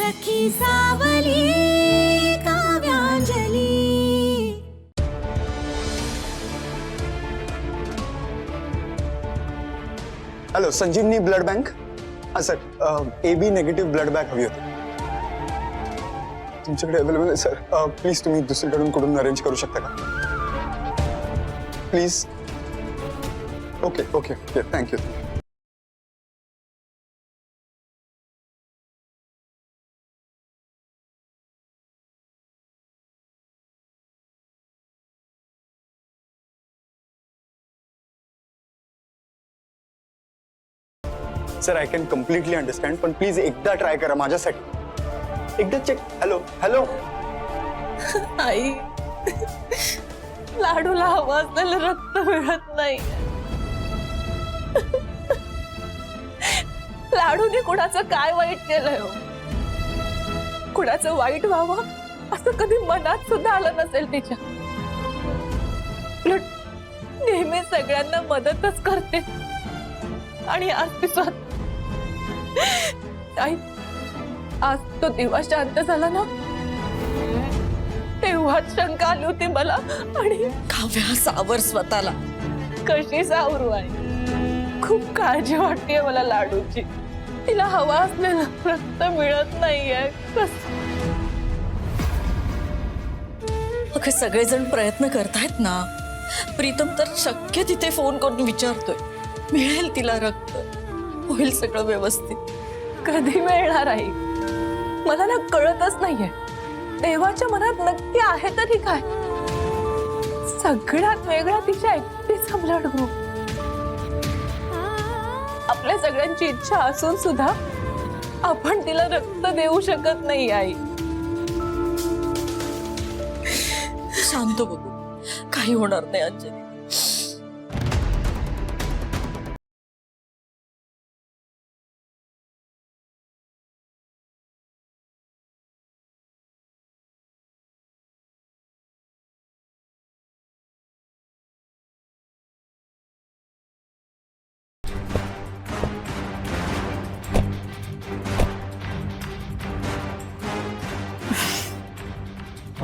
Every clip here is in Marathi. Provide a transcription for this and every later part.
सखी सावली काव्यांजली। हॅलो, संजीवनी ब्लड बँक। हा sir, AB negative blood bank हवी होती तुमच्याकडे अवेलेबल आहे सर? प्लीज तुम्ही दुसरीकडून कुठून अरेंज करू शकता का please? Okay okay okay, thank you. Sir, I can completely understand, पण प्लीज एकदा ट्राय करा माझ्यासाठी, एकदा चेक। हॅलो हॅलो आई, लाडूला हवं असलेलं रक्त मिळत नाही। लाडूने कुणाचं काय वाईट केलंय हो? कुणाचं वाईट व्हावं असं कधी मनात सुद्धा आलं नसेल तिच्या। उलट नेहमी सगळ्यांना मदतच करते आणि आज ती आई, आज तो दिवस शांत झाला ना, तेव्हाच शंका आली होती मला। आणि काव्या सावर स्वतःला, कशी सावरू आहे? खूप काळजी वाटते मला लाडूची। तिला हवा असलेलं रक्त मिळत नाहीये। अगं सगळेजण प्रयत्न करतायत ना, प्रीतम तर शक्य तिथे फोन करून विचारतोय, मिळेल तिला रक्त, होईल सगळं व्यवस्थित। कधी मिळणार आहे मला ना कळतच नाहीये। देवाच्या मनात नक्की आहे तरी काय? सगळ्यात वेगळा तिच्या एकटीचा ब्लड ग्रुप। आपल्या सगळ्यांची इच्छा असून सुद्धा आपण तिला रक्त देऊ शकत नाही। आई शांत बघू, काही होणार नाही अंजली।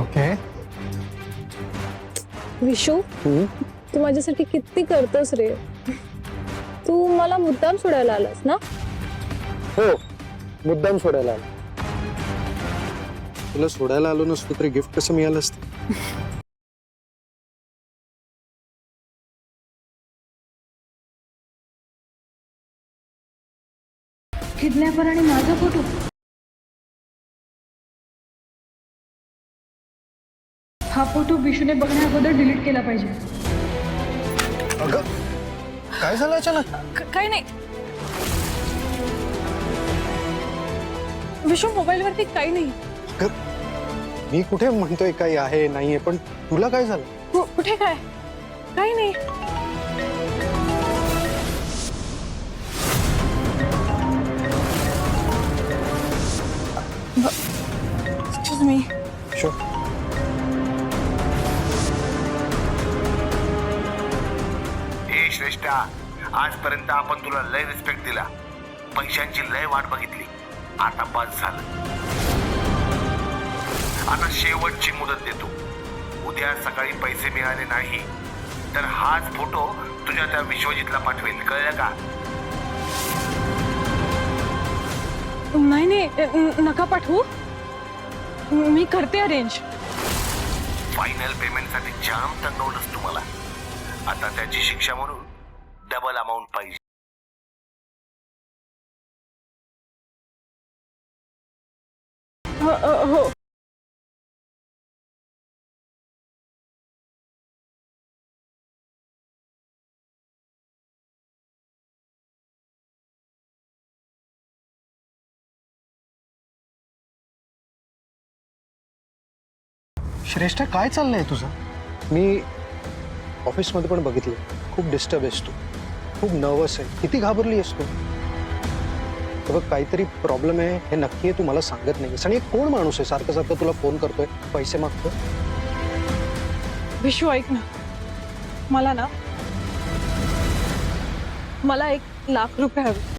ओके विशू, तू माझ्यासाठी किती करतोस रे? तू मला मुद्दाम सोडायला आलास ना? हो, मुद्दाम सोडायला आलो। तुला सोडायला आलो नसतो तरी गिफ्ट कसं मिळालं असतं? किडनॅपर आणि माझा फोटो? हा फोटो विशूने बघण्याअगोदर डिलीट केला पाहिजे। अगं, काय झालं अचानक? काही नाही विशू, मोबाईल वरती काही नाही। अगं, मी कुठे म्हणतोय काही आहे नाहीये, पण तुला काय झालं? कुठे काय? काही नाही। Excuse me. शुअर। श्रेष्ठा, आजपर्यंत आपण तुला लय रिस्पेक्ट दिला, पैशांची लय वाट बघितली, आता बस झालं। आता शेवटची मुदत देतो, उद्या सकाळी पैसे मिळाले नाही तर हाच फोटो तुझ्या त्या विश्वजितला पाठवेल, कळलं का? नाही नाही, नका पाठवू, मी करते अरेंज। फायनल पेमेंटसाठी जाम तंगवलंस तुम्हाला, आता त्याची शिक्षा म्हणून डबल अमाऊंट पाहिजे। हो। श्रेष्ठा, काय चाललंय तुझं? मी ऑफिसमध्ये पण बघितलं, खूप डिस्टर्ब आहेस तू, खूप नर्वस आहे, किती घाबरली आहेस तू? तर बघ, काहीतरी प्रॉब्लेम आहे हे नक्की आहे, तू मला सांगत नाहीस। आणि कोण माणूस आहे सारखं सारखं तुला फोन करतोय, पैसे मागतोय? विशू, ऐक ना, मला 1 लाख रुपये हवे।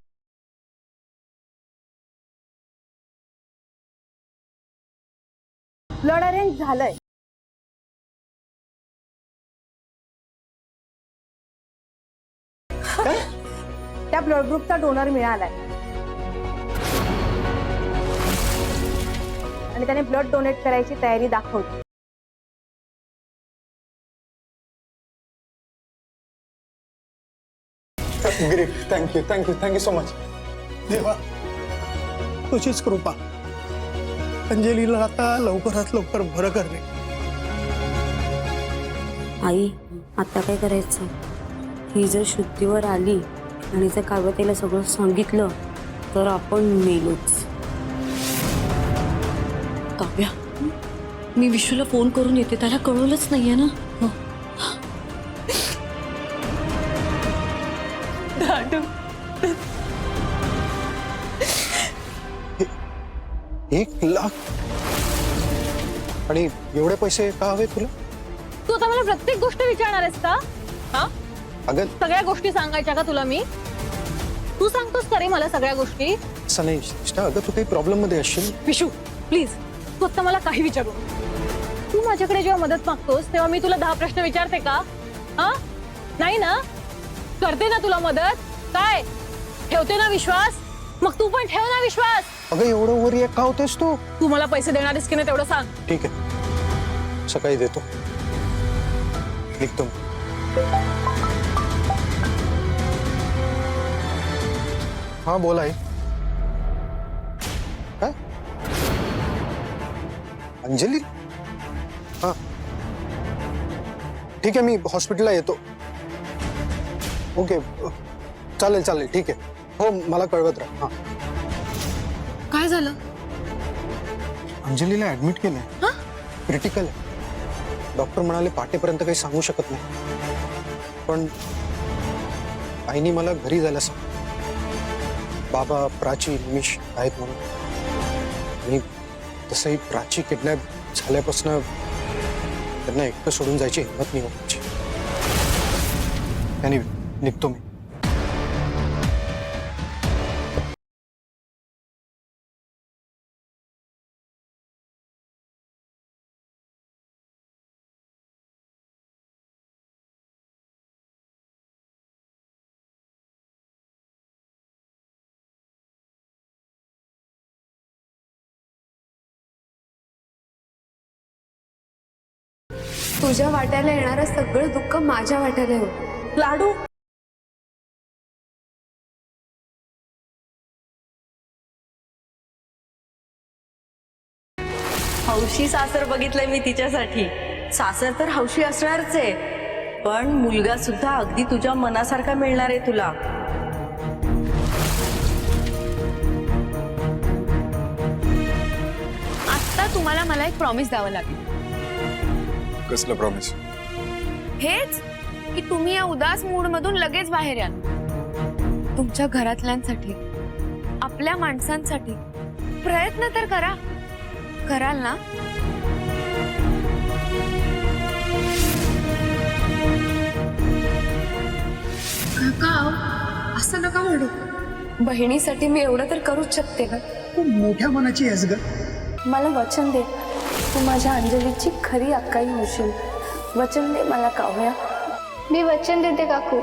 ब्लड अरेंज झालंय. त्या ब्लड ग्रुपचा डोनर मिळालाय आणि त्याने ब्लड डोनेट करायची तयारी दाखवली. Great, thank you so much. देवा तुझीच कृपा. अंजलीला आता लवकरात लवकर बरं करणे. आई आता काय करायचं? ही जर शुद्धीवर आली आणि जर काव्याताईला सगळं सांगितलं तर आपण मेलोच. काव्या, मी विशूला फोन करून येते, त्याला कळवलंच नाहीये ना. हो. दादू, 1,00,000 आणि एवढे पैसे का हवे तुला? तू आता मला प्रत्येक गोष्ट विचारणार आहेस का? हा, अगं सगळ्या गोष्टी सांगायच्या का तुला मी? तू सांगतोस का रे मला सगळ्या गोष्टी? असं नाही श्रेष्ठा, अगं तू काही प्रॉब्लेम मध्ये असशील. विशू प्लीज, तू आता मला काही विचारू. तू माझ्याकडे जेव्हा मदत मागतोस तेव्हा मी तुला 10 प्रश्न विचारते का? हा, नाही ना? करते ना तुला मदत. काय ठेवते ना विश्वास? मग तू पण ठेव ना विश्वास. अगं एवढं ओव्हर रिॲक्ट का होतेस तू? तू मला पैसे देणारेस की नाही तेवढं सांग. ठीक आहे, सकाळी देतो. निघतो. हा बोल आई. काय अंजली? हा ठीक आहे, मी हॉस्पिटलला येतो. ओके चालेल ठीक आहे. हो मला कळवत राहा. हा काय झालं? अंजलीला ऍडमिट केलंय. क्रिटिकल आहे. डॉक्टर म्हणाले पाटेपर्यंत काही सांगू शकत नाही, पण आईनी मला घरी जायला सांग. बाबा, प्राची, निमिष आहेत म्हणून. आणि तसंही प्राची किडनॅप झाल्यापासून त्यांना एकटं सोडून जायची हिंमत नाही होत. आणि निघतो मी. तुझ्या वाट्याला येणारं सगळं दुःख माझ्या वाट्याला येऊ. लाडू, हौशी सासर बघितलंय मी तिच्यासाठी. सासर तर हौशी असणारच आहे, पण मुलगा सुद्धा अगदी तुझ्या मनासारखा मिळणार आहे तुला. आता तुम्हाला मला एक प्रॉमिस द्यावं लागेल. कसलं प्रॉमिस? हेच की तुम्ही या उदास मूड मधून लगेच बाहेर याल. तुमच्या घरातल्यांसाठी, आपल्या माणसांसाठी प्रयत्न तर कराल ना? काका असं नका म्हणू. बहिणीसाठी मी एवढं तर करूच शकते ना. तू मोठ्या मनाची आहेस ग. मला वचन दे, तू माझ्या अंजलीची खरी अक्काई होशील. वचन दे मला काव्या. मी वचन देते काकू,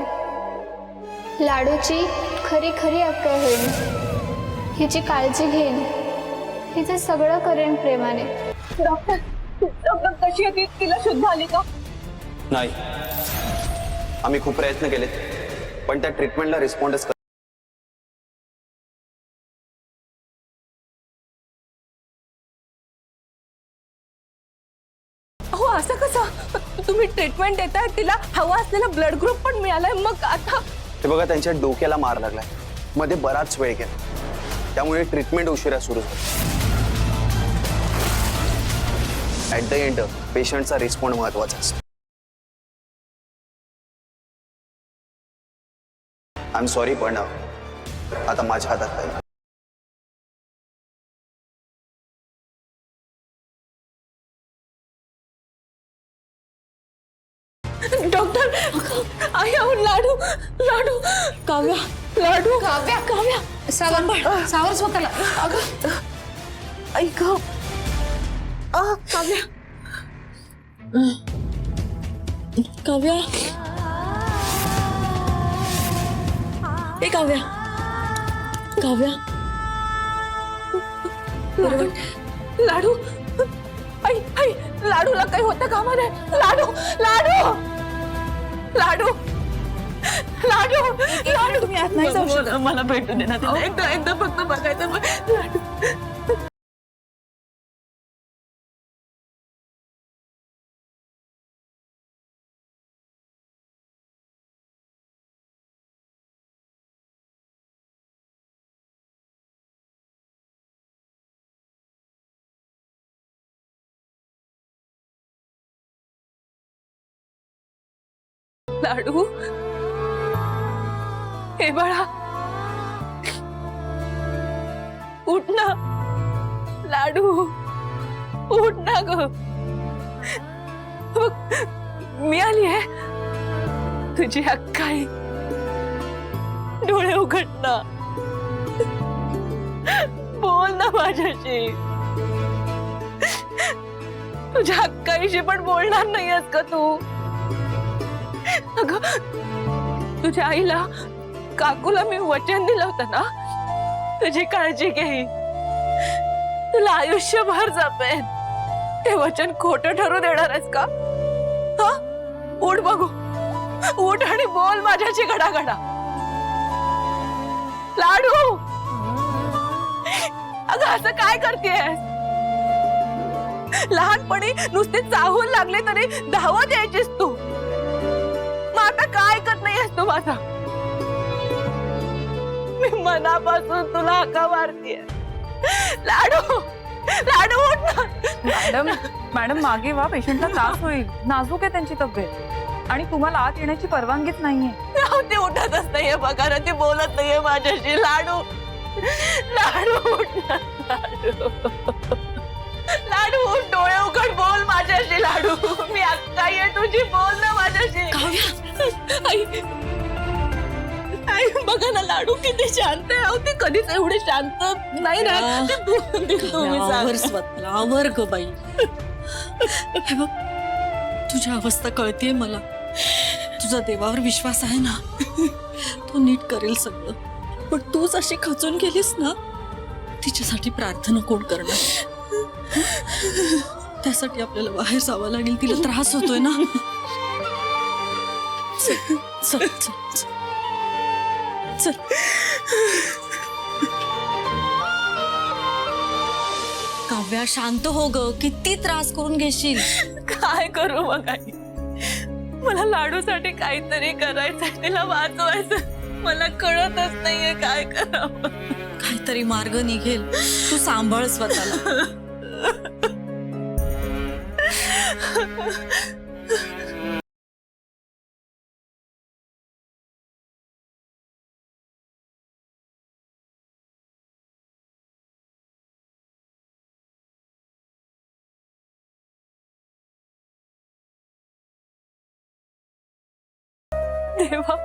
लाडूची खरी खरी अक्काई होईल. हिची काळजी घेईन, हिचं सगळं करेन प्रेमाने. डॉक्टर कशी आहे? तिला शुद्ध आली का? नाही, आम्ही खूप प्रयत्न केले, पण त्या ट्रीटमेंटला रिस्पॉन्डच हो, असं कसं? तुम्ही ट्रीटमेंट देताय, तिला हवा असलेला ब्लड ग्रुप पण मिळालाय, मग आता? ते बघा, त्यांच्या डोक्याला मार लागलाय. मध्ये बराच वेळ गेला, त्यामुळे ट्रीटमेंट उशिरा सुरू झाली. ऍट द एंड पेशंटचा रिस्पॉन्ड महत्वाचा असतो. आय एम सॉरी, पण आता माझ्या हातात नाही. डॉक्टर, आई आहो, लाडू लाडू. काव्या, लाडू. काव्या सावर स्वतःला. ऐक, काव्या काव्या ए काव्या काव्या बरोबर लाडू आई आई लाडूला काही होतं का मध्ये लाडू लाडू लाडू लाडू लाडू तुम्ही आत नाही जाऊ शकत. मला भेटू दे ना तिला. एकदा एकदा फक्त बघायचं लाडू लाडू हे बाळा उठ ना लाडू उठ ना ग बघ, मी आली आहे तुझी अक्काई डोळे उघड ना बोल ना माझ्याशी तुझ्या अक्काईशी पण बोलणार नाहीयेस का तू अगं तुझ्या आईला काकूला मी वचन दिलं होतं ना तुझी काळजी घेईन तुला आयुष्यभर जपेन ते वचन खोटं ठरू देणार आहेस का हा उठ बघू उठ आणि बोल माझ्याशी घडाघडा लाडू अगं असं काय करतेस लहानपणी नुसते चाहून लागले तरी धावत यायचीस तू आता काय करत नाहीयेस तू माझा मी मनापासून तुला हका मारतीये लाडू लाडू उठ ना मॅडम मॅडम मागे वा पेशंटला त्रास होईल नाजूक आहे त्यांची तब्येत आणि तुम्हाला आत येण्याची परवानगीच नाहीये ते उठतच नाहीये बघा ना ते बोलत नाहीये माझ्याशी लाडू लाडू उठ ना लाडू लाडू उठ डोळे उघड बोल माझ्याशी लाडू मी अक्काई आहे तुझी बोल ना माझ्याशी आई आई बघा ना लाडू किती शांत आहे ते कधीच एवढे शांत नाही राहत आवर ग बाई हे बघ तुझी अवस्था कळतेय मला तुझा देवावर विश्वास आहे ना तो नीट करेल सगळं पण तूच अशी खचून गेलीस ना तिच्यासाठी प्रार्थना कोण करणार त्यासाठी आपल्याला बाहेर जावं लागेल तिला त्रास होतोय ना चल चल चल चल काव्या शांत हो ग किती त्रास करून घेशील काय करू मग आई मला लाडूसाठी काहीतरी करायचंय तिला वाचवायचं मला कळतच नाहीये काय करावं काहीतरी मार्ग निघेल तू सांभाळ स्वतःला देवा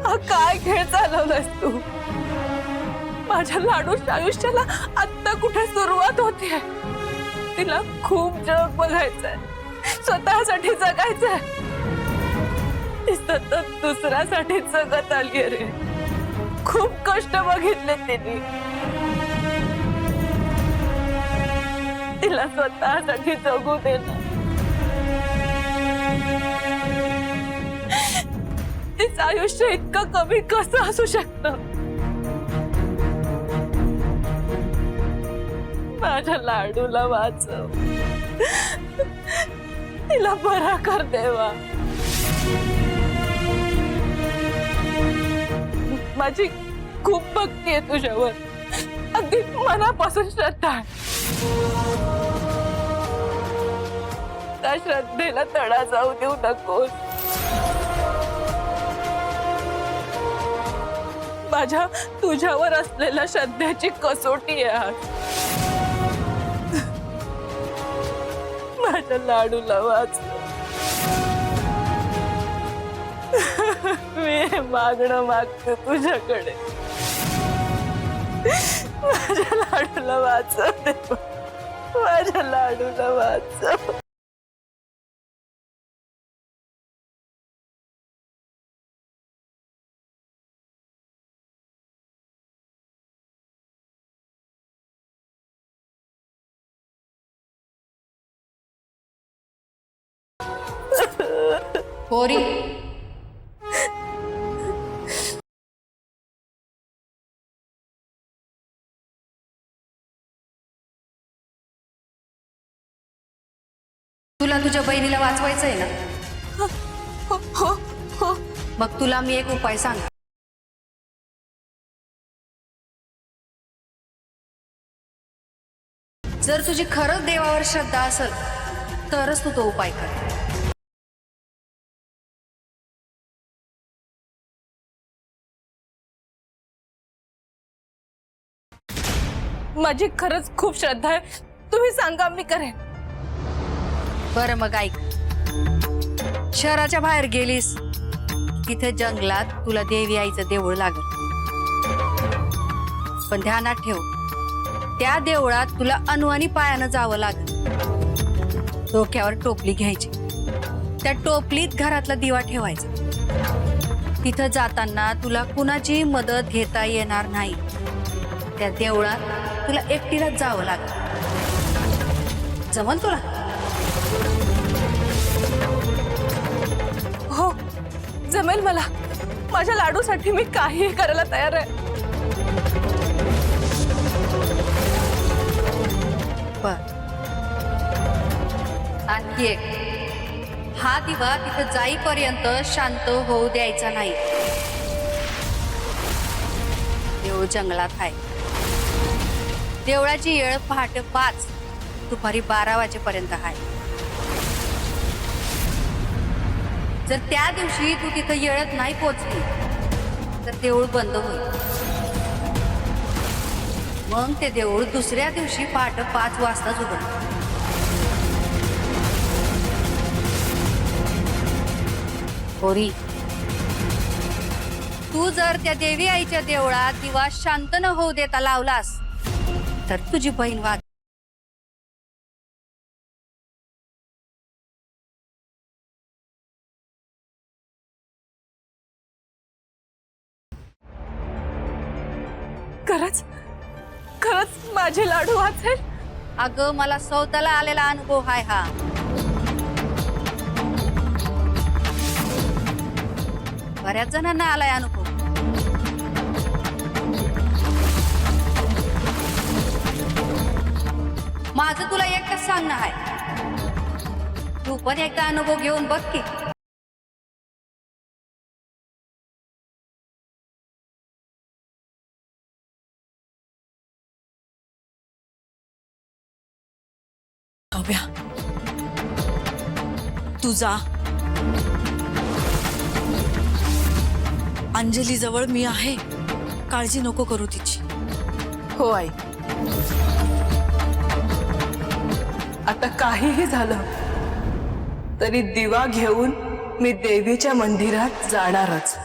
हा काय खेळ चालवलास तू माझ्या लाडूच्या आयुष्याला आता कुठे सुरुवात होतीये तिला खूप जग बघायचंय स्वतःसाठी जगायचंय ती सतत दुसऱ्यासाठी जगत आली रे खूप कष्ट बघितले तिने तिला स्वतःसाठी जगू दे ना तिचं आयुष्य इतकं कमी कसं असू शकतं माझ्या लाडूला वाचव तिला बरा कर देवा माझी खूप भक्ती आहे तुझ्यावर अगदी मनापासून श्रद्धा आहे त्या श्रद्धेला तडा जाऊ देऊ नकोस माझ्या तुझ्यावर असलेल्या श्रद्धेची कसोटी आहे माझ्या लाडूला वाचव मी मागणं मागते तुझ्याकडे माझ्या लाडूला वाचव माझ्या लाडूला वाचव. पोरी तुला तुझ्या बहिणीला वाचवायचंय ना? हो. मग तुला मी एक उपाय सांग. जर तुझी खरंच देवावर श्रद्धा असेल तरच तू तो उपाय कर. माझी खरंच खूप श्रद्धा आहे. तुम्ही सांगा मी करेन. बरं मग ऐक. शहराच्या बाहेर गेलीस तिथे जंगलात तुला देवी आईचं देऊळ लागल. पण ध्यानात ठेव, त्या देवळात तुला अनवाणी पायानं जावं लागल. डोक्यावर टोपली घ्यायची. त्या टोपलीत घरातला दिवा ठेवायचा. तिथं जाताना तुला कुणाची मदत घेता येणार नाही. त्या देवळात तुला एकटीलाच जावं लागल. जमल तुला? हो जमेल मला. माझ्या लाडूसाठी मी काहीही करायला तयार आहे. बर. आणखी एक. हा दिवा तिथं जाईपर्यंत शांत होऊ द्यायचा नाही. देऊळ जंगलात आहे. देवळाची येळ पहाटे 5 दुपारी 12 वाजेपर्यंत आहे. जर त्या दिवशी तू तिथं येळत नाही पोचली तर देऊळ बंद होईल. मग ते देऊळ दुसऱ्या दिवशी पहाटे 5 वाजताच उघडतं. पोरी, तू जर त्या देवी आईच्या देवळात दिवा शांत न होऊ देता लावलास तर तुझी बहीण वाच. खरंच माझे लाडू वाचेल. अगं मला स्वतःला आलेला अनुभव आहे हा. बऱ्याच जणांना आलाय अनुभव. माझं तुला एकच सांगणं आहे, तू पण एकदा अनुभव घेऊन बघ की. काव्या तू जा. अंजली जवळ मी आहे. काळजी नको करू तिची. हो आई. आता काहीही झालं तरी दिवा घेऊन मी देवीच्या मंदिरात जाणारच.